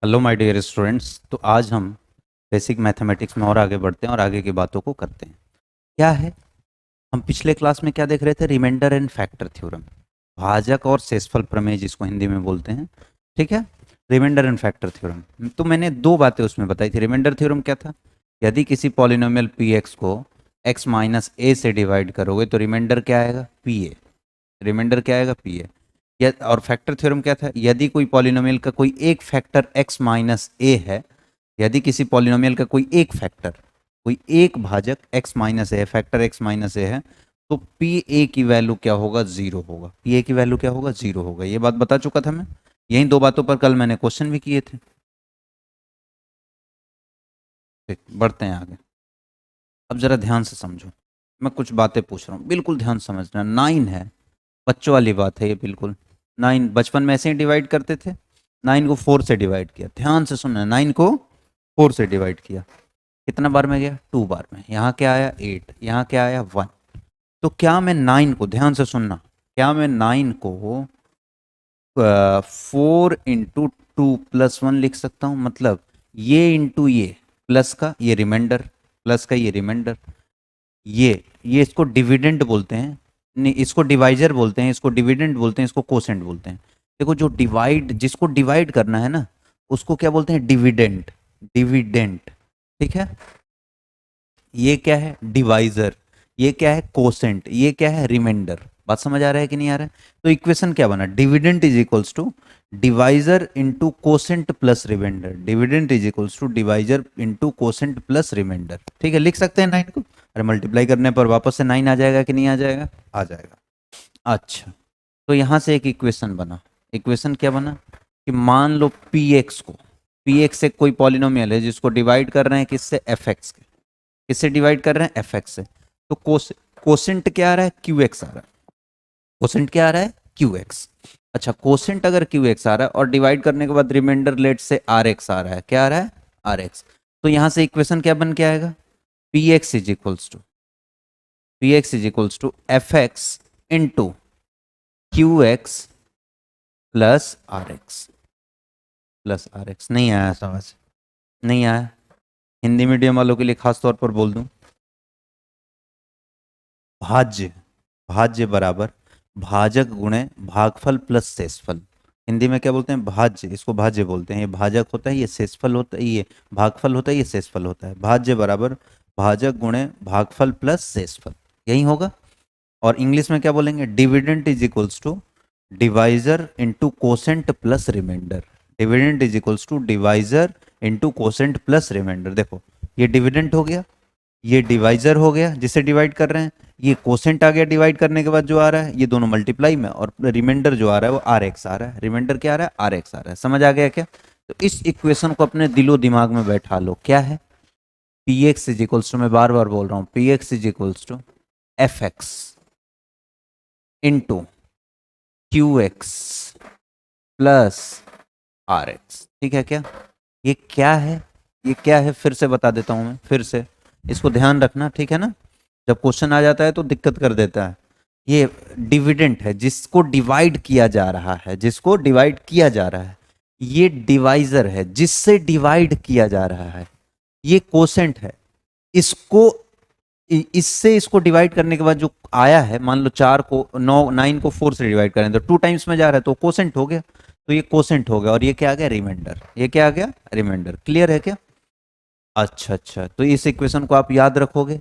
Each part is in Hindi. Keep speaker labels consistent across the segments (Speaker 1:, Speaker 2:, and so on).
Speaker 1: Hello my dear students. तो आज हम बेसिक मैथमेटिक्स में और आगे बढ़ते हैं और आगे की बातों को करते हैं। क्या है, हम पिछले क्लास में क्या देख रहे थे? रिमाइंडर एंड फैक्टर थ्योरम, भाजक और शेषफल प्रमेय जिसको हिंदी में बोलते हैं। ठीक है, रिमाइंडर एंड फैक्टर थ्योरम। तो मैंने दो बातें उसमें बताई थी। रिमाइंडर थ्योरम क्या था? यदि किसी पॉलिनोमियल पी एक्स को एक्स माइनस ए से डिवाइड करोगे तो रिमाइंडर क्या आएगा? P A. रिमाइंडर क्या आएगा? P A. और फैक्टर थ्योरम क्या था? यदि कोई पॉलिनोमियल का कोई एक फैक्टर x माइनस ए है, यदि किसी पॉलिनोमियल का कोई एक फैक्टर, कोई एक भाजक x माइनस ए है, फैक्टर x माइनस ए है, तो पी ए की वैल्यू क्या होगा? जीरो होगा। पी ए की वैल्यू क्या होगा? जीरो होगा। ये बात बता चुका था मैं। यही दो बातों पर कल मैंने क्वेश्चन भी किए थे। ठीक, बढ़ते हैं आगे। अब जरा ध्यान से समझो, मैं कुछ बातें पूछ रहा हूँ, बिल्कुल ध्यान से समझना। 9 है, बच्चों वाली बात है ये बिल्कुल। 9 बचपन में ऐसे ही डिवाइड करते थे। 9 को 4 से डिवाइड किया, ध्यान से सुनना। 9 को 4 से डिवाइड किया, कितना बार में गया? 2 बार में। यहाँ क्या आया? 8। यहाँ क्या आया? 1। तो क्या मैं 9 को, ध्यान से सुनना, क्या मैं 9 को 4 × 2 + 1 लिख सकता हूँ? मतलब ये इंटू ये, प्लस का ये रिमाइंडर, प्लस का ये रिमाइंडर, ये इसको डिविडेंड बोलते हैं। नहीं, इसको डिवाइजर बोलते हैं, इसको डिविडेंड बोलते हैं, इसको कोसेंट बोलते हैं। देखो, जो डिवाइड, जिसको डिवाइड करना है ना, उसको क्या बोलते हैं? डिविडेंड। डिविडेंट। ठीक है, ये क्या है? डिवाइजर। ये क्या है? कोसेंट। ये क्या है? रिमाइंडर। बात समझ आ रहा है कि नहीं आ रहा है? तो इक्वेशन क्या बना? Dividend is equals to divisor into quotient plus remainder. Dividend is equals to divisor into quotient plus remainder. ठीक है, लिख सकते हैं 9 को। अरे मल्टीप्लाई करने पर वापस से 9 आ जाएगा कि नहीं आ जाएगा? आ जाएगा। अच्छा, तो यहां से एक इक्वेशन बना। इक्वेशन क्या बना कि मान लो पी एक्स को, पी एक्स एक कोई पॉलिनोमियल है जिसको डिवाइड कर रहे हैं किससे? एफ एक्स के। किससे डिवाइड कर रहे हैं? एफ एक्स से। तो कोसेंट क्या आ रहा है? क्यू एक्स आ रहा है। कोसेंट क्या आ रहा है? Q X. अच्छा, कोसेंट अगर क्यू एक्स आ रहा है और डिवाइड करने के बाद रिमाइंडर लेट से आर एक्स आ रहा है, क्या आ रहा है? R X. तो यहां से इक्वेशन क्या बन के आएगा? P X is equals to, P X is equals to F X into Q X plus R X. Plus R X. नहीं आया समझ? नहीं आया? हिंदी मीडियम वालों के लिए खास तौर पर बोल दूं, भाज्य, भाज्य बराबर भाजक गुणे भागफल प्लस शेषफल। हिंदी में क्या बोलते हैं? भाज्य। इसको भाज्य बोलते हैं। ये भाजक होता है, ये शेषफल होता है, ये भागफल होता है, ये शेषफल होता है। भाज्य बराबर भाजक गुणे भागफल प्लस शेषफल, यही होगा। और इंग्लिश में क्या बोलेंगे? Dividend is equals to divisor into quotient plus remainder. Dividend is equals to divisor into quotient plus remainder. देखो, ये डिविडेंट हो गया, ये डिवाइजर हो गया जिसे डिवाइड कर रहे हैं, ये कोसेंट आ गया डिवाइड करने के बाद जो आ रहा है, ये दोनों मल्टीप्लाई में, और रिमाइंडर जो आ रहा है वो आर एक्स आ रहा है। रिमाइंडर क्या आ रहा है? आर एक्स आ रहा है। समझ आ गया क्या? तो इस इक्वेशन को अपने दिलो दिमाग में बैठा लो। क्या है? P X is equals to, मैं बार बार बोल रहा हूँ, P X is equals to F X into Q X plus R X. ठीक है क्या? ये क्या है? ये क्या है? फिर से बता देता हूं मैं, फिर से इसको ध्यान रखना, ठीक है ना? जब क्वेश्चन आ जाता है तो दिक्कत कर देता है। ये डिविडेंट है, जिसको डिवाइड किया जा रहा है, जिसको डिवाइड किया जा रहा है। ये डिवाइजर है, जिससे डिवाइड किया जा रहा है। ये कोसेंट है, इसको इससे इसको डिवाइड करने के बाद जो आया है, मान लो 4 को 9 को 4 से डिवाइड करें तो 2 टाइम्स में जा रहा है तो कोसेंट हो गया। तो ये कोसेंट हो गया और ये क्या आ गया? रिमाइंडर। ये क्या आ गया? रिमाइंडर। क्लियर है क्या? अच्छा अच्छा, तो इस इक्वेशन को आप याद रखोगे?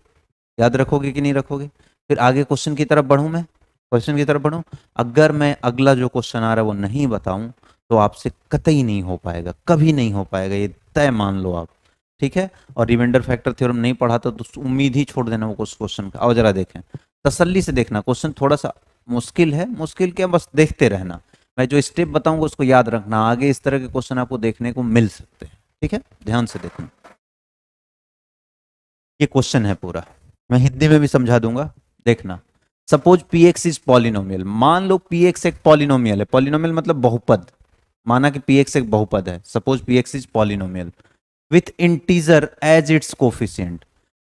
Speaker 1: याद रखोगे कि नहीं रखोगे? फिर आगे क्वेश्चन की तरफ बढ़ूं मैं, क्वेश्चन की तरफ बढ़ूं। अगर मैं अगला जो क्वेश्चन आ रहा है वो नहीं बताऊं तो आपसे कतई नहीं हो पाएगा, कभी नहीं हो पाएगा, ये तय मान लो आप। ठीक है? और रिमाइंडर फैक्टर थ्योरम नहीं पढ़ा तो उम्मीद ही छोड़ देना वो क्वेश्चन का। आओ जरा देखें, तसल्ली से देखना। क्वेश्चन थोड़ा सा मुश्किल है, मुश्किल क्या, बस देखते रहना। मैं जो स्टेप बताऊंगा उसको याद रखना, आगे इस तरह के क्वेश्चन आपको देखने को मिल सकते हैं। ठीक है, ध्यान से देखना। ये क्वेश्चन है पूरा, मैं हिंदी में भी समझा दूंगा, देखना। Suppose P X is polynomial. मान लो पी एक्स एक पॉलिनोमियल है। पॉलिनोमियल मतलब बहुपद। माना कि पी एक्स एक बहुपद है। Suppose P X is polynomial with integer as its coefficient.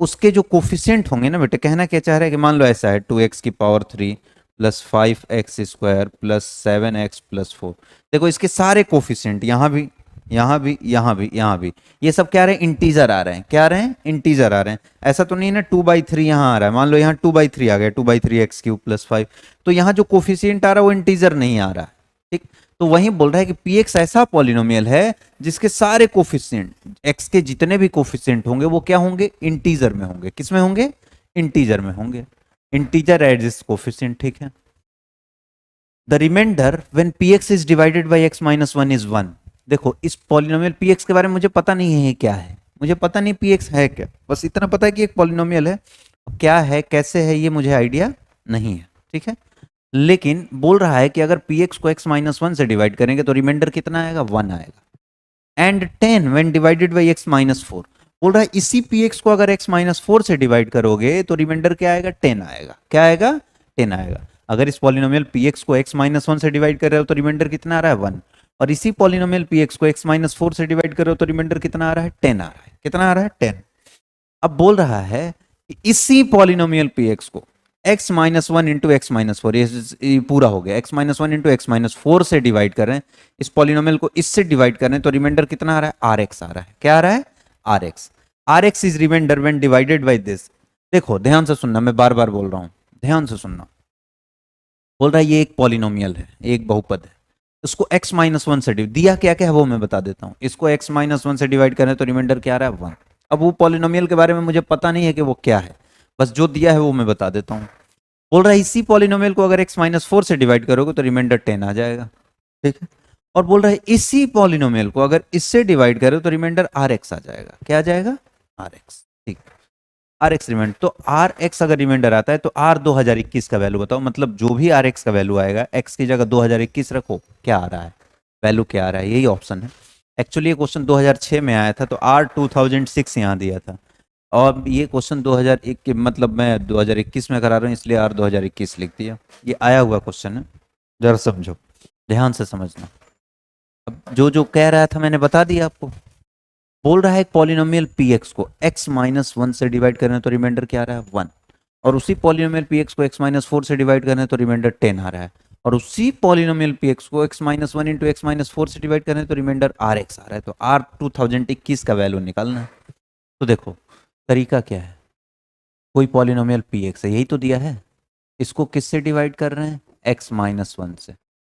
Speaker 1: उसके जो कोफिशिएंट होंगे ना बेटे, कहना क्या चाह रहा है कि मान लो ऐसा है 2x⁻³ plus 5x² plus 7x plus 4। देखो इसके सारे कोफिशिएंट, यहाँ भी, यहाँ भी, यहाँ भी, यहाँ भी, ये सब क्या आ रहे हैं, इंटीजर आ रहे हैं, क्या आ रहे हैं, इंटीजर आ रहे हैं। ऐसा तो नहीं है ना 2/3 यहाँ आ रहा है, मान लो यहाँ 2/3 आ गया, 2/3 x³ + 5, तो यहाँ जो कोफिशिएंट आ रहा है वो इंटीजर नहीं आ रहा है, ठीक। तो वही बोल रहा है कि px ऐसा पॉलिनोमियल है जिसके सारे कोफिशिएंट, x के जितने भी कोफिशिएंट होंगे वो क्या होंगे, इंटीजर में होंगे। किस में होंगे, इंटीजर में होंगे। इंटीजर एज इस कोफिशिएंट, ठीक है। The remainder when px is divided by x - 1 is 1। देखो इस पॉलिनोमियल px के बारे में मुझे पता नहीं है ये क्या है, मुझे पता नहीं px है क्या, बस इतना पता है कि एक पॉलिनोमियल है, क्या है कैसे है ये मुझे आइडिया नहीं है, ठीक है। लेकिन बोल रहा है कि अगर px को x - 1 से डिवाइड करेंगे तो रिमाइंडर कितना आएगा, 1 आएगा। And 10 when divided by x - 4, बोल रहा है इसी px को अगर x - 4 से डिवाइड करोगे तो रिमाइंडर क्या आएगा, 10 आएगा। क्या आएगा, 10 आएगा। अगर इस पॉलिनोमियल px को x - 1 से डिवाइड कर रहे हो तो रिमाइंडर कितना आ रहा है, 1। और इसी पॉलिनोमियल px को x - 4 से डिवाइड कर रहे हो तो रिमाइंडर कितना आ रहा है, 10 आ रहा है। कितना आ रहा है, 10। अब बोल रहा है कि इसी पॉलिनोमियल px को x - 1 इंटू x - 4, ये पूरा हो गया, x - 1 इंटू x - 4 से डिवाइड कर रहे हैं, इस पॉलिनोमियल को इससे डिवाइड कर रहे हैं तो रिमाइंडर कितना आ रहा है, rx आ रहा है। क्या आ रहा है, rx। rx is remainder when divided by this. देखो ध्यान से सुनना, मैं बार बार बोल रहा हूं, ध्यान से सुनना। बोल रहा है ये एक पॉलिनोमियल है, एक बहुपद है, इसको x - 1 से दिया क्या क्या है वो मैं बता देता हूं। इसको x - 1 से डिवाइड करें तो रिमाइंडर क्या आ रहा है, 1। अब वो पॉलिनोमियल के बारे में मुझे पता नहीं है कि वो क्या है, बस जो दिया है वो मैं बता देता हूं। बोल रहा है इसी पॉलिनोमियल को अगर x - 4 से डिवाइड करोगे तो रिमाइंडर 10 आ जाएगा, ठीक है। और बोल रहा है इसी पॉलिनोमियल को अगर इससे डिवाइड करो तो रिमाइंडर rx आ जाएगा। क्या आ जाएगा, rx, ठीक। rx रिमाइंडर, तो rx अगर रिमाइंडर आता है तो r 2021 का वैल्यू बताओ, मतलब जो भी rx का वैल्यू आएगा x की जगह 2021 रखो, क्या आ रहा है, वैल्यू क्या आ रहा है, यही ऑप्शन है। एक्चुअली ये क्वेश्चन 2006 में आया था तो r 2006 यहाँ दिया था, और ये क्वेश्चन 2001 के, मतलब मैं 2021 में करा रहा हूँ इसलिए r 2021 लिख दिया। ये आया हुआ क्वेश्चन है, जरा समझो, ध्यान से समझना। अब जो जो कह रहा था मैंने बता दिया आपको। बोल रहा है एक पॉलिनोमियल px को x - 1 से डिवाइड करना है तो रिमाइंडर क्या आ रहा है, 1। और उसी पॉलिनोमियल px को x - 4 से डिवाइड करना है तो रिमाइंडर 10 आ रहा है। और उसी पॉलिनोमियल px को x - 1 इंटू x - 4 से डिवाइड करना है तो रिमाइंडर rx आ रहा है। तो r 2021 का वैल्यू निकालना है। तो देखो तरीका क्या है, कोई पॉलिनोमियल px है, यही तो दिया है, इसको किससे डिवाइड कर रहे हैं, x - 1 से।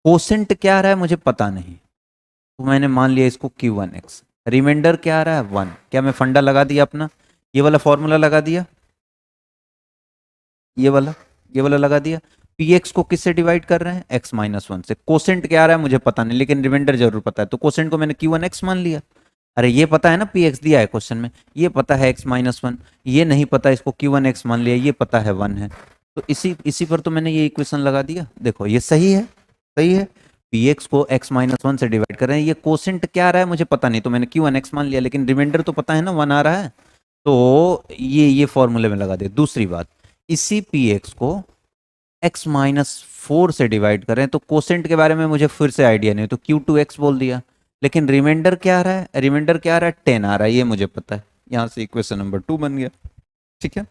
Speaker 1: कोसेंट क्या आ रहा है मुझे पता नहीं, तो मैंने मान लिया इसको q1x। रिमाइंडर क्या आ रहा है, 1। क्या मैं फंडा लगा दिया अपना, ये वाला फॉर्मूला लगा दिया, ये वाला लगा दिया। px को किससे डिवाइड कर रहे हैं, x - 1 से। कोसेंट क्या आ रहा है मुझे पता नहीं, लेकिन रिमाइंडर जरूर पता है, तो कोसेंट को मैंने q1x मान लिया। अरे ये पता है ना px दिया है क्वेश्चन में, ये पता है x - 1, ये नहीं पता, इसको q1x मान लिया, ये पता है 1 है, तो इसी पर तो मैंने ये इक्वेशन लगा दिया। देखो ये सही है, सही है। px को x - 1 से डिवाइड कर रहे हैं, ये कोसेंट क्या आ रहा है मुझे पता नहीं, तो मैंने q1x मान लिया, लेकिन रिमाइंडर तो पता है ना, 1 आ रहा है, तो ये फॉर्मूले में लगा दिया। दूसरी बात, इसी px को x - 4 से डिवाइड करें तो कोसेंट के बारे में मुझे फिर से आइडिया नहीं, तो q2x बोल दिया। लेकिन रिमाइंडर क्या आ रहा है, रिमाइंडर क्या आ रहा है, 10 आ रहा है, ये मुझे पता है। यहां से इक्वेशन नंबर 2 बन गया, ठीक है।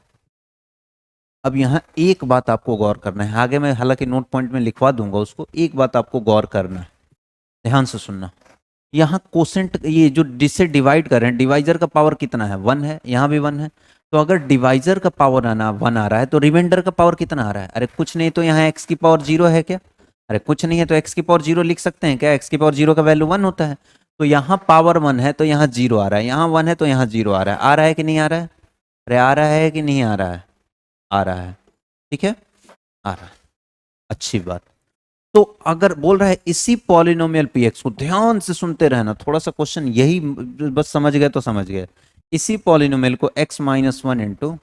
Speaker 1: अब यहाँ एक बात आपको गौर करना है, आगे मैं हालांकि नोट पॉइंट में लिखवा दूंगा उसको, एक बात आपको गौर करना है, ध्यान से सुनना। यहाँ कोसेंट, ये जो जिससे डिवाइड कर रहे हैं, डिवाइजर का पावर कितना है, 1 है, यहाँ भी 1 है। तो अगर डिवाइजर का पावर आना 1 आ रहा है तो रिमाइंडर का पावर कितना आ रहा है, अरे कुछ नहीं, तो यहाँ x की पावर 0 है क्या, अरे कुछ नहीं है, तो x की पावर 0 लिख सकते हैं क्या, x की पावर 0 का वैल्यू 1 होता है। तो यहाँ पावर 1 है तो यहाँ 0 आ रहा है, यहाँ 1 है तो यहाँ 0 आ रहा है कि नहीं आ रहा है, अरे आ रहा है कि नहीं आ रहा है, आ रहा है, ठीक है, आ रहा है, अच्छी बात। तो अगर बोल रहा है इसी पॉलिनोमियल px को, ध्यान से सुनते रहना, थोड़ा सा क्वेश्चन यही, बस समझ गए तो समझ गए। इसी पॉलिनोमियल को x - 1 इंटू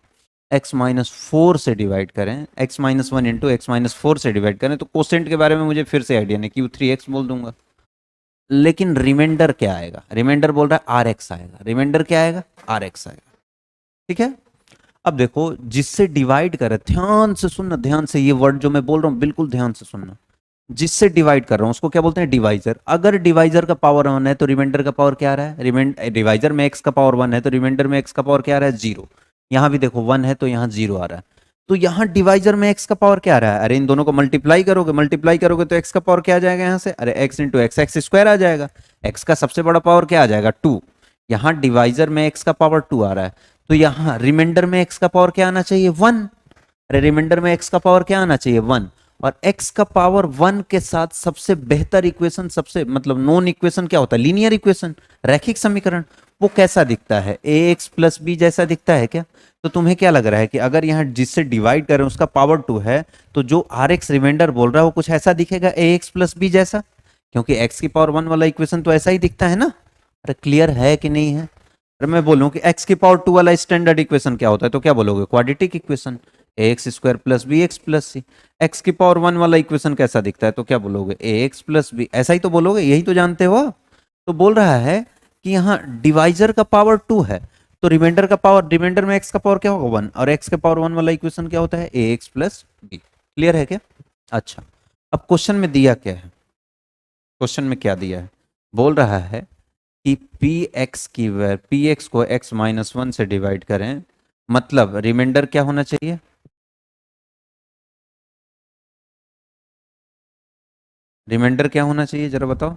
Speaker 1: x - 4 से डिवाइड करें, x - 1 इंटू x - 4 से डिवाइड करें, तो कोसेंट के बारे में मुझे फिर से आइडिया नहीं, q3x बोल दूंगा। लेकिन रिमाइंडर क्या आएगा, रिमाइंडर बोल रहा है rx आएगा, रिमाइंडर क्या आएगा, rx आएगा, ठीक है। अब देखो जिससे डिवाइड करे, ध्यान से सुनना, ध्यान से, ये वर्ड जो मैं बोल रहा हूं बिल्कुल ध्यान से सुनना। जिससे डिवाइड कर रहा हूं उसको क्या बोलते हैं, डिवाइजर। अगर डिवाइजर का पावर 1 है तो रिमाइंडर का पावर क्या आ रहा है, डिवाइजर में x का पावर 1 है तो रिमाइंडर में x का पावर क्या आ रहा है, 0। यहां भी देखो 1 है तो यहां 0 आ रहा है। तो यहाँ डिवाइजर में x का पावर क्या आ रहा है? अरे इन दोनों को मल्टीप्लाई करोगे तो x का पावर क्या आ जाएगा यहाँ से? अरे x into X, X square आ जाएगा। x का सबसे बड़ा पावर क्या आ जाएगा? 2। यहाँ डिवाइजर में x का पावर 2 आ रहा है, तो यहाँ रिमाइंडर में x का पावर क्या आना चाहिए? 1। अरे रिमाइंडर में x का पावर क्या आना चाहिए? 1। और x का पावर 1 के साथ सबसे बेहतर इक्वेशन, सबसे मतलब नॉन इक्वेशन क्या होता है? लीनियर इक्वेशन, रैखिक समीकरण। वो कैसा दिखता है? ax प्लस बी जैसा दिखता है क्या? तो तुम्हें क्या लग रहा है कि अगर यहाँ जिससे डिवाइड करें उसका पावर 2 है, तो जो rx रिमाइंडर बोल रहा है वो कुछ ऐसा दिखेगा ax प्लस बी जैसा? क्योंकि x की पावर 1 वाला इक्वेशन तो ऐसा ही दिखता है ना। अरे क्लियर है कि नहीं है? अरे मैं बोलूं कि x की पावर 2 वाला स्टैंडर्ड इक्वेशन क्या होता है, तो क्या बोलोगे? Quadratic equation, ax square plus B X plus C. X की पावर 1 वाला इक्वेशन कैसा दिखता है, तो क्या बोलोगे? ax प्लस बी, ऐसा ही तो बोलोगे, यही तो जानते हो। तो बोल रहा है कि यहाँ डिवाइजर का पावर 2 है, तो रिमाइंडर का पावर, रिमाइंडर में x का पावर क्या होगा? 1, और x का पावर 1 वाला इक्वेशन क्या होता है? ax plus B. क्लियर है क्या? अच्छा, अब क्वेश्चन में दिया क्या है? क्वेश्चन में क्या दिया है? बोल रहा है कि पी एक्स को x माइनस 1 से डिवाइड करें, मतलब रिमाइंडर क्या होना चाहिए? रिमाइंडर क्या होना चाहिए जरा बताओ?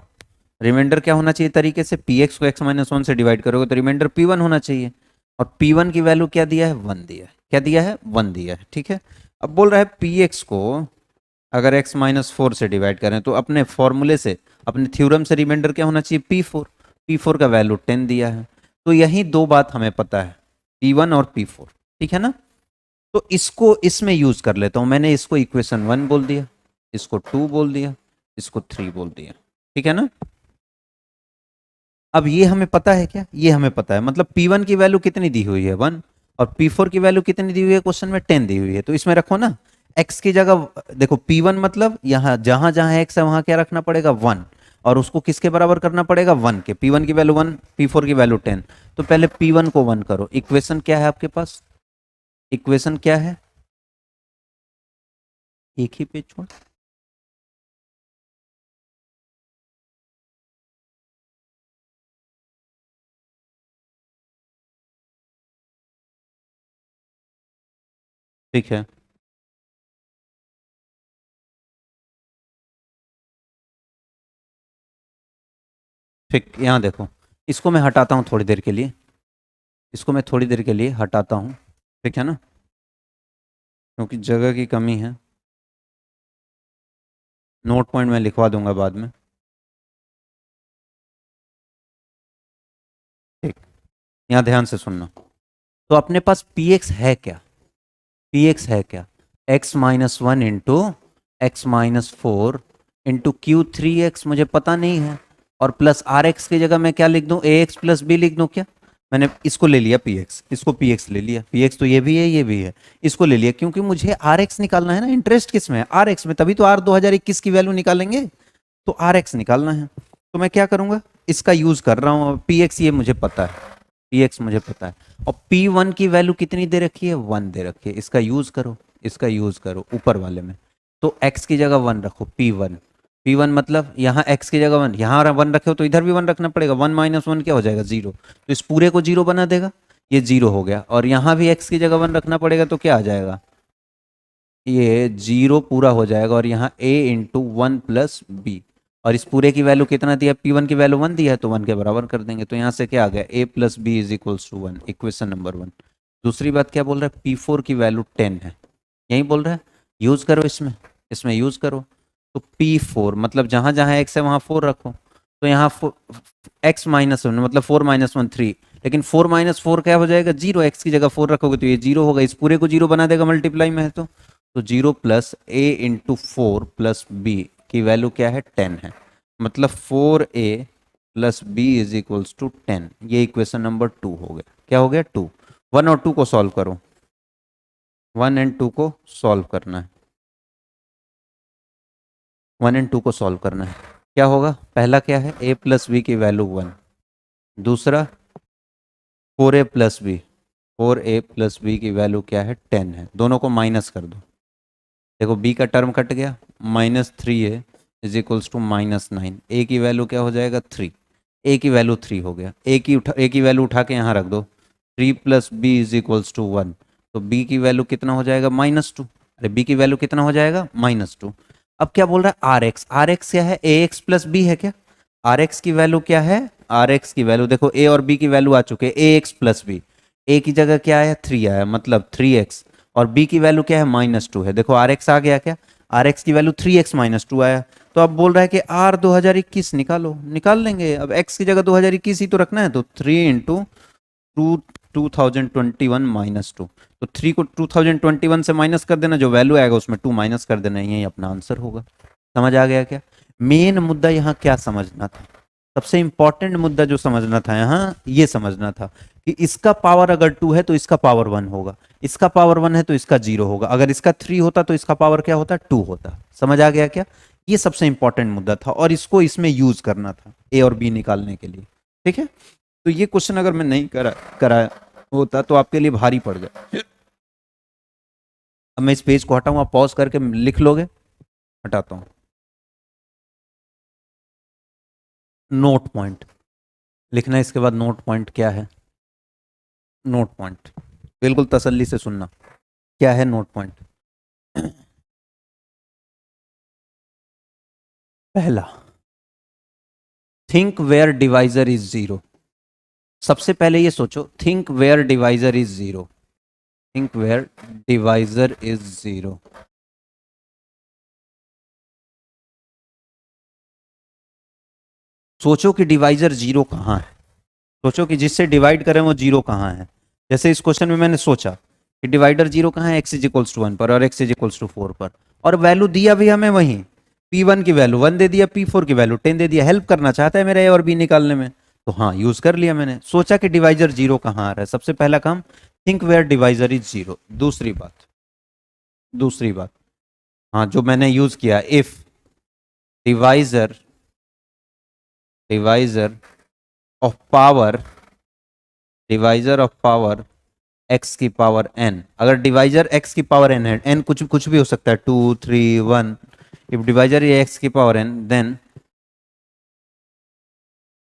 Speaker 1: रिमाइंडर क्या होना चाहिए तरीके से? पी एक्स को x माइनस 1 से डिवाइड करोगे तो रिमाइंडर p1 होना चाहिए, और p1 की वैल्यू क्या दिया है? 1 दिया है। क्या दिया है? 1 दिया है। ठीक है, अब बोल रहा है पी एक्स को अगर x माइनस 4 से डिवाइड करें तो अपने फॉर्मूले से, अपने थ्योरम से रिमाइंडर क्या होना चाहिए? p4। p4 का वैल्यू 10 दिया है। तो यही दो बात हमें पता है, p1 और p4। ठीक है ना? तो इसको इसमें यूज कर लेता हूं। मैंने इसको इक्वेशन 1 बोल दिया, इसको 2 बोल दिया, इसको 3 बोल दिया। ठीक है ना? अब ये हमें पता है क्या? ये हमें पता है, मतलब P1 की वैल्यू कितनी दी हुई है? 1। और P4 की वैल्यू कितनी दी हुई है? क्वेश्चन में 10 दी हुई है, तो इसमें रखो ना x की जगह। देखो P1 मतलब यहाँ जहां जहां x है वहां क्या रखना पड़ेगा? 1। और उसको किसके बराबर करना पड़ेगा? 1 के। P1 की वैल्यू 1, P4 की वैल्यू 10। तो पहले P1 को 1 करो। इक्वेशन क्या है आपके पास? इक्वेशन क्या है? एक ही पेज छोड़। ठीक है, ठीक, यहाँ देखो, इसको मैं हटाता हूँ थोड़ी देर के लिए, इसको मैं थोड़ी देर के लिए हटाता हूँ। ठीक है ना? क्योंकि जगह की कमी है। नोट पॉइंट मैं लिखवा दूंगा बाद में। ठीक, यहाँ ध्यान से सुनना। तो अपने पास पी एक्स है क्या? पी एक्स है क्या? X minus 1 into x minus 4 into Q3x मुझे पता नहीं है, और प्लस आर एक्स की जगह मैं क्या लिख दूं? ए एक्स प्लस बी लिख दूं क्या? मैंने इसको ले लिया पी एक्स, इसको पी एक्स ले लिया। पी एक्स तो ये भी है, ये भी है, इसको ले लिया, क्योंकि मुझे आर एक्स निकालना है ना। इंटरेस्ट किस में है? आर एक्स में, तभी तो आर 2021 की वैल्यू निकालेंगे। तो आर एक्स निकालना है, तो मैं क्या करूंगा? इसका यूज कर रहा हूँ। पी एक्स ये मुझे पता है, पी एक्स मुझे पता है, और पी वन की वैल्यू कितनी दे रखी है? 1 दे रखी है। इसका यूज करो, इसका यूज करो ऊपर वाले में। तो x की जगह 1 रखो, p1। p1 मतलब यहाँ x की जगह 1, यहाँ 1 रखे हो तो इधर भी 1 रखना पड़ेगा। 1 माइनस 1 क्या हो जाएगा? 0। तो इस पूरे को 0 बना देगा, ये 0 हो गया। और यहाँ भी x की जगह 1 रखना पड़ेगा, तो क्या आ जाएगा? ये 0 पूरा हो जाएगा, और यहाँ a इंटू 1 प्लस बी। और इस पूरे की वैल्यू कितना दिया? P1 की वैल्यू 1 दिया है, तो 1 के बराबर कर देंगे। तो यहाँ से क्या आ गया? a plus B is equals to 1, equation number 1। दूसरी बात क्या बोल रहा है? P4 की वैल्यू 10 है, यही बोल रहा है। यूज करो इसमें, इसमें यूज करो। तो P4 मतलब जहां जहां x है वहां 4 रखो। तो यहाँ x माइनस 1 मतलब 4 माइनस 1 3, लेकिन 4 माइनस 4 क्या हो जाएगा? 0। x की जगह 4 रखोगे तो ये 0 होगा, इस पूरे को 0 बना देगा, मल्टीप्लाई में है तो 0 plus a into 4 plus B की वैल्यू क्या है? 10 है। मतलब 4a plus B is equals to 10। ये इक्वेशन नंबर 2 हो गया। क्या हो गया? 2। 1 और 2 को सॉल्व करो, 1 एंड 2 को सॉल्व करना है। 1 एंड 2 को सॉल्व करना है। क्या होगा? पहला क्या है? a प्लस बी की वैल्यू 1। दूसरा 4a plus B, 4a plus B की वैल्यू क्या है? 10 है। दोनों को माइनस कर दो, देखो b का टर्म कट गया, -3a is equals to -9। a की वैल्यू क्या हो जाएगा? 3। a की वैल्यू 3 हो गया। a की वैल्यू उठा के यहाँ रख दो। 3 plus B is equals to 1। तो b की वैल्यू कितना हो जाएगा -2। अरे b की वैल्यू कितना हो जाएगा -2। अब क्या बोल रहा है आर एक्स क्या है, ए एक्स प्लस बी है क्या। आर एक्स की वैल्यू क्या है, आर एक्स की वैल्यू देखो ए और बी की वैल्यू आ चुके हैं, ए एक्स प्लस बी। ए की जगह क्या आया 3 आया, मतलब 3x। और बी की वैल्यू क्या है -2 है, देखो आर एक्स आ गया क्या, आर एक्स की वैल्यू 3x -2 आया। तो अब बोल रहा है कि आर 2021 निकालो, निकाल लेंगे। अब x की जगह 2021 ही तो रखना है, तो 3 इंटू 2021 -2। तो 3 को 2021 से माइनस कर देना, जो वैल्यू आएगा उसमें 2 माइनस कर देना, यही अपना आंसर होगा। समझ आ गया क्या। मेन मुद्दा यहाँ क्या समझना था, सबसे इंपॉर्टेंट मुद्दा जो समझना था यहाँ ये समझना था कि इसका पावर अगर 2 है तो इसका पावर 1 होगा, इसका पावर 1 है तो इसका 0 होगा, अगर इसका 3 होता तो इसका पावर क्या होता 2 होता। समझ आ गया क्या। ये सबसे इंपॉर्टेंट मुद्दा था और इसको इसमें यूज करना था ए और बी निकालने के लिए। ठीक है, तो ये क्वेश्चन अगर मैं नहीं करा होता तो आपके लिए भारी पड़ जाए। अब मैं इस पेज को हटाऊं, आप पॉज करके लिख लोगे। हटाता हूं। नोट पॉइंट लिखना है, इसके बाद नोट पॉइंट क्या है। नोट पॉइंट बिल्कुल तसल्ली से सुनना, क्या है नोट पॉइंट। पहला, थिंक वेयर डिवाइजर इज 0। सबसे पहले ये सोचो, think where divisor is 0, think where divisor is 0। सोचो कि डिवाइजर 0 कहाँ है, सोचो कि जिससे डिवाइड करें वो 0 कहाँ है। जैसे इस क्वेश्चन में मैंने सोचा कि डिवाइडर 0 कहाँ है, x इज इक्वल्स टू 1 पर और x इज इक्वल्स टू 4 पर, और वैल्यू दिया भी हमें वहीं, p1 की वैल्यू 1 दे दिया, p4 की वैल्यू 10 दे दिया। हेल्प करना चाहता है मेरे a और b निकालने में, तो हाँ यूज कर लिया मैंने। सोचा कि डिवाइजर 0 कहाँ आ रहा है, सबसे पहला काम, थिंक वेयर डिवाइजर इज 0। दूसरी बात, हाँ जो मैंने यूज किया, if divisor divisor of power divisor of power x की पावर n, अगर डिवाइजर x की पावर n है, n कुछ कुछ भी हो सकता है, 2 3 1, इफ डिवाइजर ये x की पावर n, देन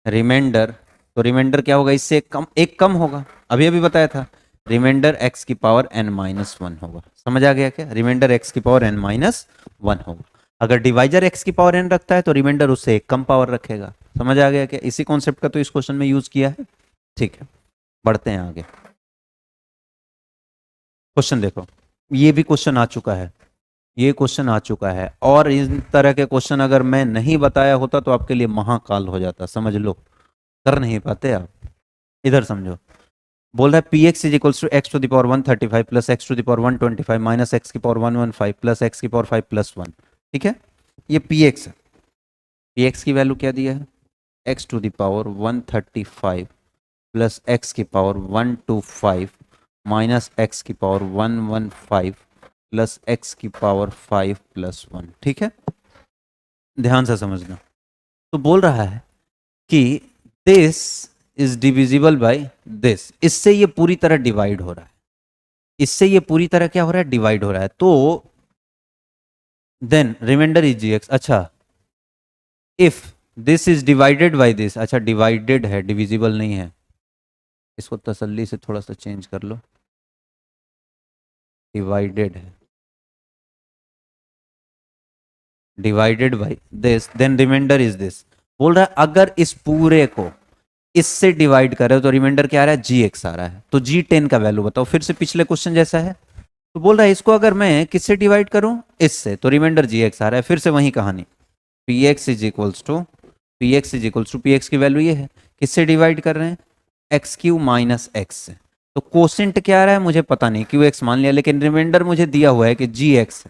Speaker 1: रिमाइंडर, तो रिमाइंडर क्या होगा, इससे एक कम होगा, अभी अभी बताया था, रिमाइंडर x की पावर n माइनस 1 होगा। समझ आ गया क्या, रिमाइंडर x की पावर n माइनस 1 होगा। अगर डिवाइजर x की पावर n रखता है तो रिमाइंडर उससे एक कम पावर रखेगा। समझ आ गया क्या, इसी कॉन्सेप्ट का तो इस क्वेश्चन में यूज किया है। ठीक है, बढ़ते हैं आगे। क्वेश्चन देखो, ये भी क्वेश्चन आ चुका है, ये क्वेश्चन आ चुका है, और इस तरह के क्वेश्चन अगर मैं नहीं बताया होता तो आपके लिए महाकाल हो जाता, समझ लो, कर नहीं पाते आप। इधर समझो, बोल रहा है P X is equals to X to the power 135 plus X to the power 125 minus X की पावर 115 प्लस एक्स की पावर 5 प्लस 1। ठीक है, ये पी एक्स है। पी एक्स की वैल्यू क्या दिया है, x to the power 135 plus X की पावर 125 माइनस एक्स की पावर 115 प्लस एक्स की पावर 5 प्लस 1। ठीक है, ध्यान से समझना। तो बोल रहा है कि this is divisible by this, इससे ये पूरी तरह डिवाइड हो रहा है, इससे ये पूरी तरह क्या हो रहा है, डिवाइड हो रहा है। तो then remainder is G X. अच्छा, if this is divided by this, अच्छा डिवाइडेड है, डिविजिबल नहीं है, इसको तसल्ली से थोड़ा सा चेंज कर लो, डिवाइडेड है, divided by this, then remainder is this. बोल रहा है अगर इस पूरे को इससे डिवाइड करें तो रिमाइंडर क्या आ रहा है, जी एक्स आ रहा है। तो जी 10 का वैल्यू बताओ, फिर से पिछले क्वेश्चन जैसा है। तो बोल रहा है इसको अगर मैं किससे डिवाइड करूं, इससे, तो रिमाइंडर जी एक्स आ रहा है, फिर से वही कहानी, P X is equals to P X is equals to P X की वैल्यू ये है, किससे डिवाइड कर रहे हैं, एक्स क्यू माइनस एक्स से। तो कोसेंट क्या आ रहा है मुझे पता नहीं, क्यू एक्स मान लिया, लेकिन रिमाइंडर मुझे दिया हुआ है कि जी एक्स,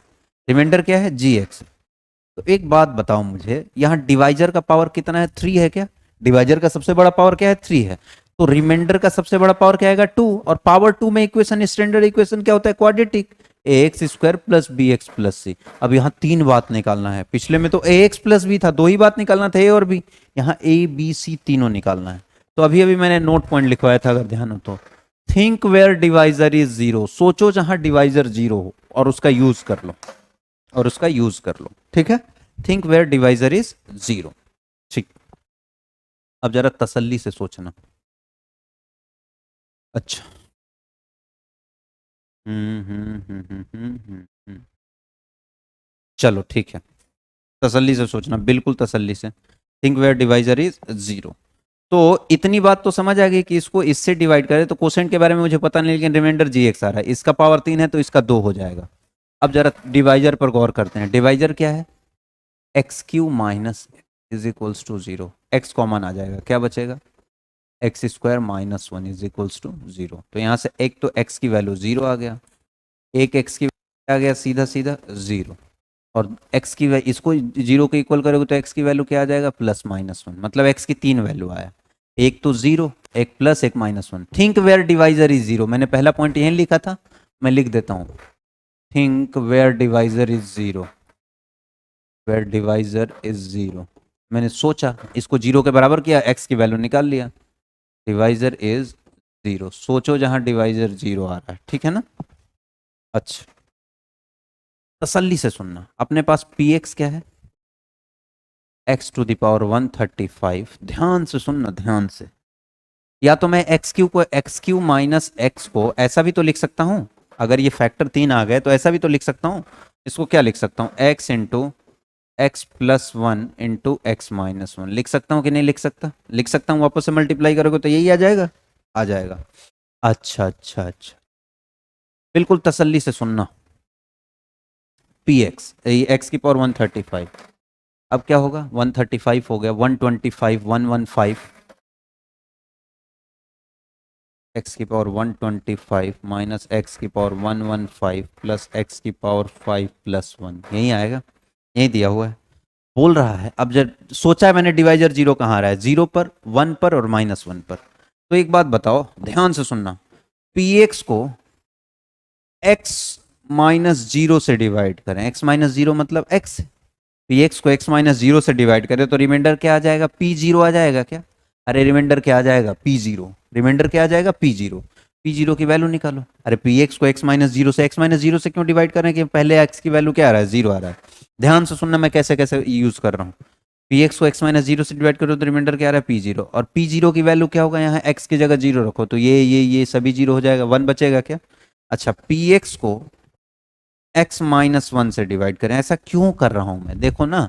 Speaker 1: रिमाइंडर क्या है, जी एक्स। तो एक बात बताओ मुझे, यहाँ डिवाइजर का पावर कितना है, 3 है क्या, डिवाइजर का सबसे बड़ा पावर क्या है, 3 है। तो रिमाइंडर का सबसे बड़ा पावर क्या आएगा, 2, और पावर 2 में इक्वेशन, स्टैंडर्ड इक्वेशन क्या होता है, quadratic, A X square plus B X plus C. अब यहाँ 3 बात निकालना है, पिछले में तो ए एक्स प्लस बी था, 2 ही बात निकालना था, ए और बी, यहाँ ए बी सी तीनों निकालना है। तो अभी अभी मैंने नोट पॉइंट लिखवाया था, अगर ध्यान हो तो, थिंक वेयर डिवाइजर इज 0, सोचो जहां डिवाइजर 0 हो और उसका यूज कर लो, और उसका यूज कर लो। ठीक है, थिंक वेयर डिवाइजर इज 0। ठीक, अब जरा तसल्ली से सोचना। अच्छा, चलो ठीक है, तसल्ली से सोचना, बिल्कुल तसल्ली से। Think where divisor is zero. तो इतनी बात तो समझ आ गई कि इसको इससे डिवाइड करें तो कोसेंट के बारे में मुझे पता नहीं, लेकिन रिमाइंडर जी एक्स आ रहा है, इसका पावर 3 है तो इसका 2 हो जाएगा। अब जरा डिवाइजर पर गौर करते हैं। डिवाइजर क्या है? X Q minus is equals to zero. X common आ जाएगा, क्या बचेगा? X square minus one is equals to zero. तो यहाँ से एक तो एक्स की वैल्यू जीरो आ गया, एक एक्स की वैल्यू आ गया सीधा सीधा जीरो, और एक्स की इसको जीरो के इक्वल करोगे तो एक्स की वैल्यू क्या आ जाएगा? Plus minus one. मतलब एक्स की 3 वैल्यू आया, एक तो जीरो, एक प्लस, एक minus one. Think where divisor is zero, मैंने पहला पॉइंट यहीं लिखा था, मैं लिख देता हूँ। Think where divisor is zero, where divisor is zero. मैंने सोचा, इसको जीरो के बराबर किया, एक्स की वैल्यू निकाल लिया, डिवाइजर इज जीरो। सोचो जहां डिवाइजर जीरो आ रहा है, ठीक है ना? अच्छा, तसल्ली से सुनना, अपने पास पी एक्स क्या है? X to the power 135। ध्यान से सुनना, ध्यान से। या तो मैं एक्स क्यू को, एक्स क्यू माइनस एक्स को ऐसा भी तो लिख सकता हूं, अगर ये फैक्टर 3 आ गए तो ऐसा भी तो लिख सकता हूं। इसको क्या लिख सकता हूं? X into x plus one into x minus one. लिख सकता हूं कि नहीं लिख सकता? लिख सकता हूं। वापस से मल्टीप्लाई करोगे तो यही आ जाएगा, आ जाएगा। अच्छा अच्छा अच्छा, बिल्कुल तसल्ली से सुनना। पी एक्स, एक्स की पावर 135, अब क्या होगा? 135 हो गया, 125, 115, एक्स की पावर 125 माइनस एक्स की पावर 115 प्लस एक्स की पावर 5 प्लस वन, यही आएगा, यही दिया हुआ है, बोल रहा है। अब जब सोचा है मैंने डिवाइजर जीरो कहाँ आ रहा है? जीरो पर, वन पर और माइनस वन पर। तो एक बात बताओ, ध्यान से सुनना, पी एक्स को एक्स माइनस जीरो से डिवाइड करें, एक्स माइनस जीरो मतलब एक्स, पी एक्स को एक्स माइनस जीरो से डिवाइड करें तो रिमाइंडर क्या आ जाएगा? पी जीरो आ जाएगा क्या? अरे रिमाइंडर क्या आ जाएगा? P zero. रिमाइंडर क्या आ जाएगा? P zero. पी जीरो की वैल्यू निकालो। अरे पी एक्स को एक्स माइनस जीरो से, एक्स माइनस जीरो से क्यों डिवाइड करें कि पहले एक्स की वैल्यू क्या आ रहा है? जीरो आ रहा है। ध्यान से सुनना मैं कैसे कैसे यूज कर रहा हूँ। पी एक्स को एक्स माइनस जीरो से डिवाइड करो तो रिमाइंडर क्या आ रहा है? P zero. और पी जीरो की वैल्यू क्या होगा? यहाँ एक्स की जगह जीरो रखो तो ये सभी जीरो हो जाएगा, वन बचेगा क्या? अच्छा, पी एक्स को एक्स माइनस वन से डिवाइड करें, ऐसा क्यों कर रहा हूं मैं? देखो ना,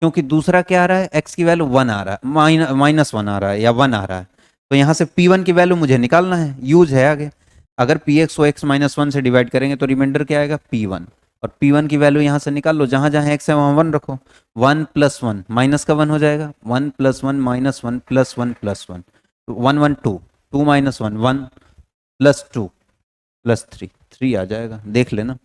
Speaker 1: क्योंकि दूसरा क्या आ रहा है? एक्स की वैल्यू वन आ रहा है, माइनस वन आ रहा है या वन आ रहा है, तो यहाँ से पी वन की वैल्यू मुझे निकालना है, यूज है आगे। अगर पी एक्स को एक्स माइनस वन से डिवाइड करेंगे तो रिमाइंडर क्या आएगा? P one. और पी वन की वैल्यू यहाँ से निकाल लो, जहां जहां एक्स है वहां वन रखो। वन प्लस वन माइनस का वन हो जाएगा, one plus one minus one plus one plus one, one one two, two minus one one, plus two plus three, three आ जाएगा, देख लेना।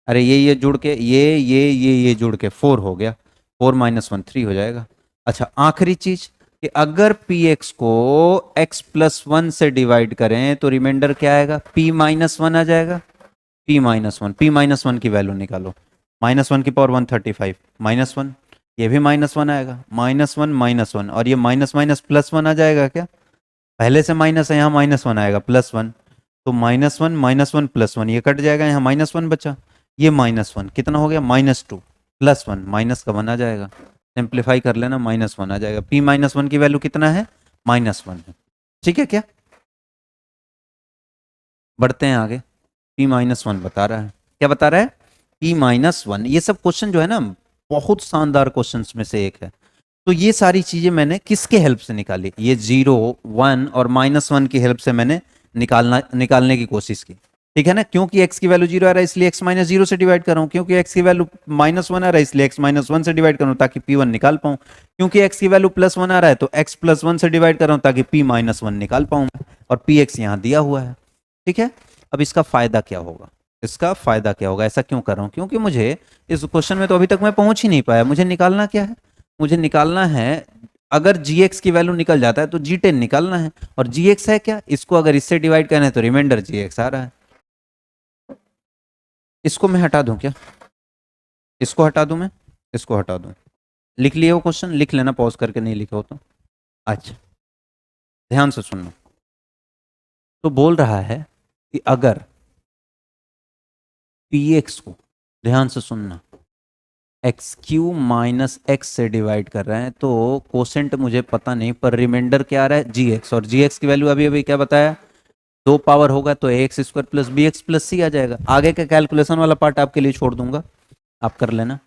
Speaker 1: अरे ये जुड़ के ये जुड़ के फोर हो गया, फोर माइनस वन थ्री हो जाएगा। अच्छा, आखिरी चीज कि अगर पी एक्स को एक्स प्लस वन से डिवाइड करें तो रिमाइंडर क्या आएगा? पी माइनस वन आ जाएगा, P minus one. P minus one की वैल्यू निकालो, माइनस वन की पावर 135 माइनस वन, ये भी माइनस वन आएगा, माइनस वन, और ये माइनस माइनस प्लस वन आ जाएगा क्या? पहले से माइनस है, यहाँ माइनस वन आएगा, प्लस वन, तो माइनस वन प्लस वन, ये कट जाएगा, यहाँ माइनस वन बचा, ये माइनस वन कितना हो गया? Minus two, plus one, minus का वन आ जाएगा, सिंप्लीफाई कर लेना, माइनस वन आ जाएगा। पी माइनस वन की वैल्यू कितना है? माइनस वन है, ठीक है क्या? बढ़ते हैं आगे। पी माइनस वन बता रहा है, क्या बता रहा है? P minus one. ये सब क्वेश्चन जो है ना, बहुत शानदार क्वेश्चंस में से एक है। तो ये सारी चीजें मैंने किसके हेल्प से निकाली? ये जीरो, वन और माइनस वन की हेल्प से मैंने निकालने की कोशिश की, ठीक है ना? क्योंकि एक्स की वैल्यू जीरो आ रहा है इसलिए एक्स माइनस जीरो से डिवाइड कर रहा हूँ, क्योंकि एक्स की वैल्यू माइनस वन आ रहा है इसलिए एक्स माइनस वन से डिवाइड कर रहा हूँ ताकि पी वन निकाल पाऊँ, क्योंकि एक्स की वैल्यू प्लस वन आ रहा है तो एक्स प्लस वन से डिवाइड कर रहा हूँ ताकि पी माइनस वन निकाल पाऊँ, और पी एक्स यहाँ दिया हुआ है, ठीक है? अब इसका फायदा क्या होगा? इसका फायदा क्या होगा? ऐसा क्यों कर रहा हूँ? क्योंकि मुझे इस क्वेश्चन में तो अभी तक मैं पहुंच ही नहीं पाया। मुझे निकालना क्या है? मुझे निकालना है, अगर जी एक्स की वैल्यू निकल जाता है तो जी टेन निकालना है, और जी एक्स है क्या? इसको अगर इससे डिवाइड करना है तो रिमाइंडर जी एक्स आ रहा है। इसको मैं हटा दूं क्या? इसको हटा दूं मैं, इसको हटा दूं? लिख लिए वो क्वेश्चन? लिख लेना पॉज करके, नहीं लिखा हो तो। अच्छा, ध्यान से सुनना। तो बोल रहा है कि अगर पी एक्स को, ध्यान से सुनना, एक्स क्यू माइनस एक्स से डिवाइड कर रहे हैं तो कोसेंट मुझे पता नहीं, पर रिमाइंडर क्या आ रहा है? जी एक्स, और जी एक्स की वैल्यू अभी अभी क्या बताया? दो पावर होगा तो A X square plus B X plus C आ जाएगा। आगे का कैलकुलेशन वाला पार्ट आपके लिए छोड़ दूंगा, आप कर लेना।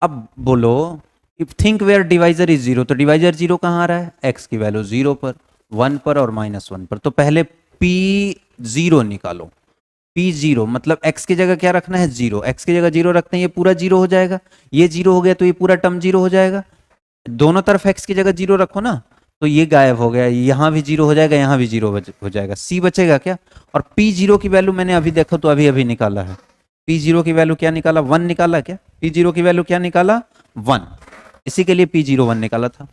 Speaker 1: अब बोलो if think where divisor is zero, तो डिवाइजर जीरो कहाँ आ रहा है, एक्स की वैल्यू जीरो पर, वन पर और माइनस वन पर। तो पहले पी जीरो निकालो। पी जीरो मतलब एक्स की जगह क्या रखना है, जीरो। एक्स की जगह जीरो रखते हैं, ये पूरा जीरो हो जाएगा, ये जीरो हो गया तो ये पूरा टर्म जीरो हो जाएगा। दोनों तरफ एक्स की जगह जीरो रखो ना, तो ये गायब हो गया, यहाँ भी जीरो हो जाएगा, यहाँ भी जीरो हो जाएगा, सी बचेगा क्या। और पी जीरो की वैल्यू मैंने अभी देखो तो अभी अभी निकाला है, पी जीरो की वैल्यू क्या निकाला, वन निकाला क्या, पी जीरो की वैल्यू क्या निकाला, वन। इसी के लिए पी जीरो वन निकाला था।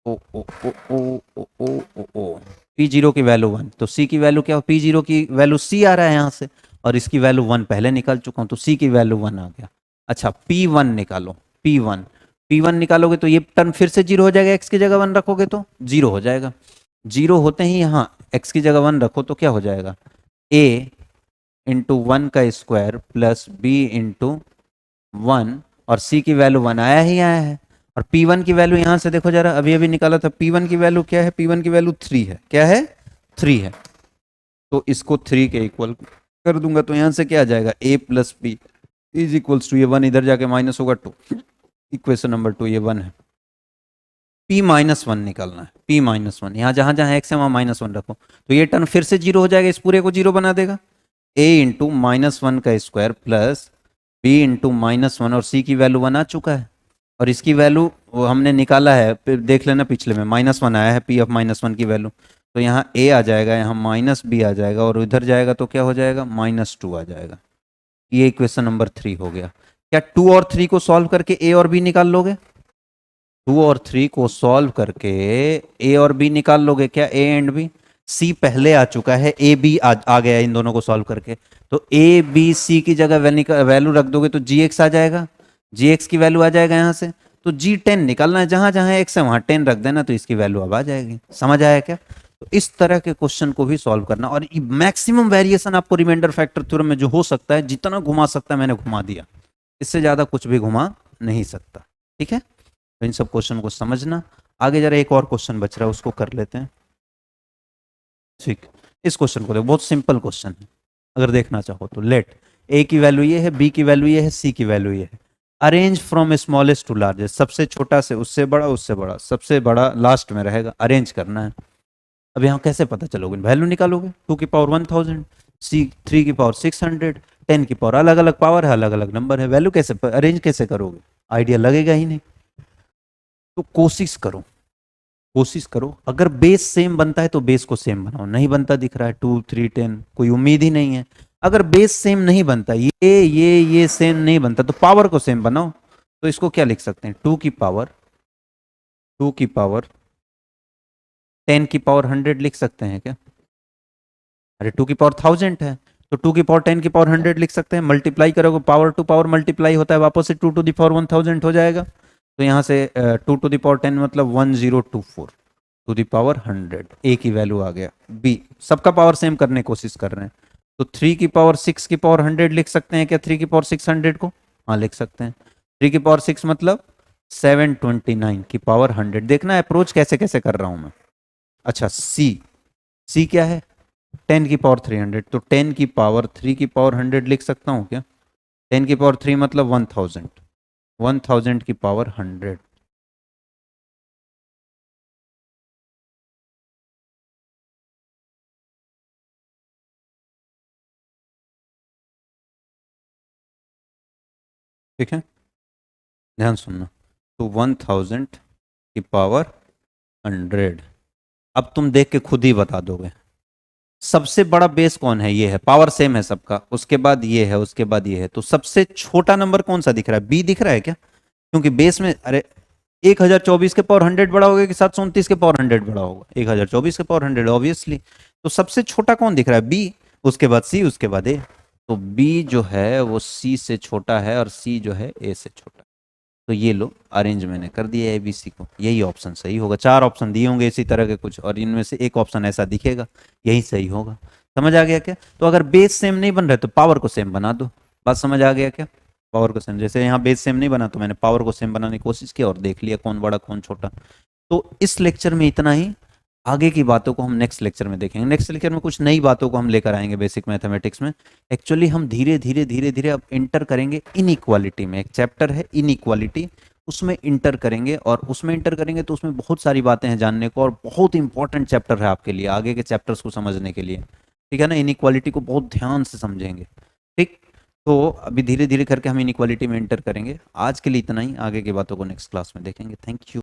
Speaker 1: ओ ओ ओ ओ ओ ओ ओ ओ पी जीरो की वैल्यू वन, तो सी की वैल्यू क्या, पी जीरो की वैल्यू सी आ रहा है यहाँ से, और इसकी वैल्यू वन पहले निकाल चुका हूँ, तो सी की वैल्यू वन आ गया। अच्छा पी वन निकालो, पी वन, पी वन निकालोगे तो ये टर्म फिर से जीरो हो जाएगा, एक्स की जगह वन रखोगे तो जीरो हो जाएगा। जीरो होते ही यहाँ एक्स की जगह वन रखो तो क्या हो जाएगा, ए इंटू वन का square plus B into one, और सी की वैल्यू वन आया ही आया है। और P1 की वैल्यू यहां से देखो जरा, अभी अभी निकाला था, P1 की वैल्यू क्या है, P1 की वैल्यू 3 है, क्या है 3 है, तो इसको 3 के इक्वल कर दूंगा, तो यहां से क्या आ जाएगा, a plus B is equals to, ये वन इधर जाके माइनस होगा 2, इक्वेशन नंबर 2 ये 1 है। P माइनस वन निकालना है, P माइनस वन, यहाँ जहां जहां एक्स है वहां माइनस वन रखो, तो ये टर्म फिर से जीरो हो जाएगा, इस पूरे को जीरो बना देगा। a इंटू माइनस वन का square plus b into minus one, और c की वैल्यू वन आ चुका है, और इसकी वैल्यू हमने निकाला है, देख लेना पिछले में माइनस वन आया है, पी ऑफ माइनस वन की वैल्यू, तो यहाँ a आ जाएगा, यहाँ माइनस बी आ जाएगा, और इधर जाएगा तो क्या हो जाएगा, माइनस टू आ जाएगा। ये इक्वेशन नंबर 3 हो गया। क्या 2 और 3 को सॉल्व करके a और b निकाल लोगे, 2 और 3 को सॉल्व करके a और b निकाल लोगे क्या, a एंड b, c पहले आ चुका है, a b आ गया इन दोनों को सॉल्व करके, तो a b c की जगह वैल्यू रख दोगे तो gx आ जाएगा, gx की वैल्यू आ जाएगा यहाँ से, तो g10 निकालना है, जहां जहां x है वहां 10 रख देना, तो इसकी वैल्यू अब आ जाएगी। समझ आया क्या, तो इस तरह के क्वेश्चन को भी सॉल्व करना, और मैक्सिमम वेरिएशन आपको रिमाइंडर फैक्टर थ्योरम में जो हो सकता है, जितना घुमा सकता है मैंने घुमा दिया, इससे ज्यादा कुछ भी घुमा नहीं सकता। ठीक है, तो इन सब क्वेश्चन को समझना। आगे जरा एक और क्वेश्चन बच रहा है, उसको कर लेते हैं। ठीक, इस क्वेश्चन को देखो, बहुत सिंपल क्वेश्चन है, अगर देखना चाहो तो। लेट ए की वैल्यू ये है, बी की वैल्यू ये है, सी की वैल्यू ये है, arrange from smallest to largest, सबसे छोटा से उससे बड़ा, उससे बड़ा, सबसे बड़ा लास्ट में रहेगा, अरेंज करना है। अब यहाँ कैसे पता चलोगे, वैल्यू निकालोगे, 2 की पावर 1000, सी 3 की पावर 600, 10 की पावर, अलग अलग पावर है, अलग अलग नंबर है, वैल्यू कैसे अरेंज कैसे करोगे, आइडिया लगेगा ही नहीं। तो कोशिश करो, कोशिश करो, अगर बेस सेम बनता है तो बेस को सेम बनाओ, नहीं बनता दिख रहा है 2 3 10, कोई उम्मीद ही नहीं है। अगर बेस सेम नहीं बनता, ये सेम नहीं बनता, तो पावर को सेम बनाओ। तो इसको क्या लिख सकते हैं, 2 की पावर 10 की पावर 100 लिख सकते हैं क्या, अरे 2 की पावर 1000 है, तो 2 की पावर 10 की पावर 100 लिख सकते हैं, मल्टीप्लाई करोगे, पावर टू पावर मल्टीप्लाई होता है, वापस से 2 टू द पावर 1000 हो जाएगा, तो यहाँ से 2 टू द पावर 10 मतलब 1024 टू द पावर 100, ए की वैल्यू आ गया। बी सबका पावर सेम करने की कोशिश कर रहे हैं, तो 3 की पावर 6 की पावर 100 लिख सकते हैं क्या, 3 की पावर 600 को, हाँ लिख सकते हैं, 3 की पावर 6 मतलब 729 की पावर 100। देखना अप्रोच कैसे कैसे कर रहा हूं मैं। अच्छा सी क्या है, 10 की पावर 300, तो 10 की पावर 3 की पावर 100 लिख सकता हूँ क्या, 10 की पावर 3 मतलब 1000 की पावर 100। ठीक है, ध्यान सुनना, तो 1000 की पावर 100। अब तुम देख के खुद ही बता दोगे सबसे बड़ा बेस कौन है, ये है, पावर सेम है सबका, उसके बाद ये है, उसके बाद ये है, तो सबसे छोटा नंबर कौन सा दिख रहा है, बी दिख रहा है क्या, क्योंकि बेस में, अरे 1024 के पावर 100 बड़ा होगा कि 729 के पावर 100 बड़ा होगा, 1024 के पावर 100 ऑब्वियसली, तो सबसे छोटा कौन दिख रहा है, बी, उसके बाद सी, उसके बाद ए, तो बी जो है वो सी से छोटा है और सी जो है ए से छोटा है। तो ये लो अरेंज मैंने कर दिया ए बी सी को, यही ऑप्शन सही होगा। 4 ऑप्शन दिए होंगे इसी तरह के कुछ, और इनमें से एक ऑप्शन ऐसा दिखेगा, यही सही होगा। समझ आ गया क्या, तो अगर बेस सेम नहीं बन रहा तो पावर को सेम बना दो, बात समझ आ गया क्या, पावर को सेम, जैसे यहाँ बेस सेम नहीं बना तो मैंने पावर को सेम बनाने की कोशिश की और देख लिया कौन बड़ा कौन छोटा। तो इस लेक्चर में इतना ही। आगे की बातों को हम नेक्स्ट लेक्चर में देखेंगे। नेक्स्ट लेक्चर में कुछ नई बातों को हम लेकर आएंगे बेसिक मैथमेटिक्स में। एक्चुअली हम धीरे धीरे धीरे धीरे अब इंटर करेंगे इनइक्वालिटी में। एक चैप्टर है इनइक्वालिटी, उसमें इंटर करेंगे, और उसमें इंटर करेंगे तो उसमें बहुत सारी बातें हैं जानने को, और बहुत इंपॉर्टेंट चैप्टर है आपके लिए आगे के चैप्टर्स को समझने के लिए। ठीक है ना, इनइक्वालिटी को बहुत ध्यान से समझेंगे। ठीक, तो अभी धीरे धीरे करके हम इनइक्वालिटी में इंटर करेंगे। आज के लिए इतना ही, आगे की बातों को नेक्स्ट क्लास में देखेंगे। Thank you.